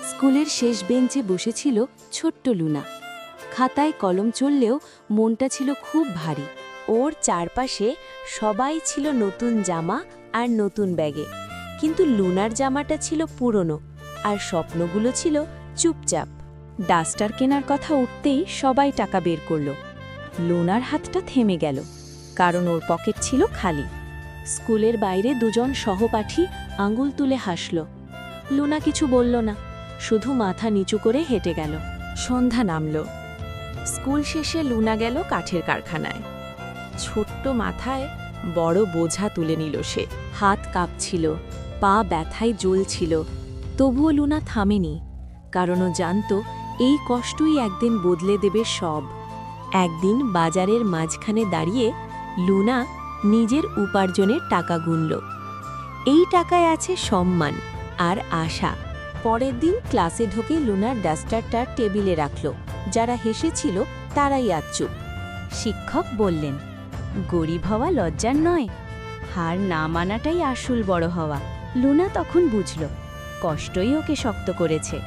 স্কুলের শেষ বেঞ্চে বসেছিল ছোট্ট লুনা। খাতায় কলম চললেও মনটা ছিল খুব ভারী। ওর চারপাশে সবাই ছিল নতুন জামা আর নতুন ব্যাগে, কিন্তু লুনার জামাটা ছিল পুরনো আর স্বপ্নগুলো ছিল চুপচাপ। ডাস্টার কেনার কথা উঠতেই সবাই টাকা বের করল। লুনার হাতটা থেমে গেল, কারণ ওর পকেট ছিল খালি। স্কুলের বাইরে দুজন সহপাঠী আঙুল তুলে হাসল। লুনা কিছু বলল না, শুধু মাথা নিচু করে হেঁটে গেল। সন্ধ্যা নামল। স্কুল শেষে লুনা গেল কাঠের কারখানায়। ছোট্ট মাথায় বড় বোঝা তুলে নিল সে। হাত কাঁপছিল, পা ব্যথায় জ্বলছিল, তবুও লুনা থামেনি, কারণ ও জানত এই কষ্টই একদিন বদলে দেবে সব। একদিন বাজারের মাঝখানে দাঁড়িয়ে লুনা নিজের উপার্জনের টাকা গুনল। এই টাকায় আছে সম্মান আর আশা। পরের দিন ক্লাসে ঢোকে লুনার ডাস্টারটা টেবিলে রাখল। যারা হেসেছিল তারাই আজ চুপ। শিক্ষক বললেন, গরিব হওয়া লজ্জার নয়, হার না মানাটাই আসল বড় হওয়া। লুনা তখন বুঝল, কষ্টই ওকে শক্ত করেছে।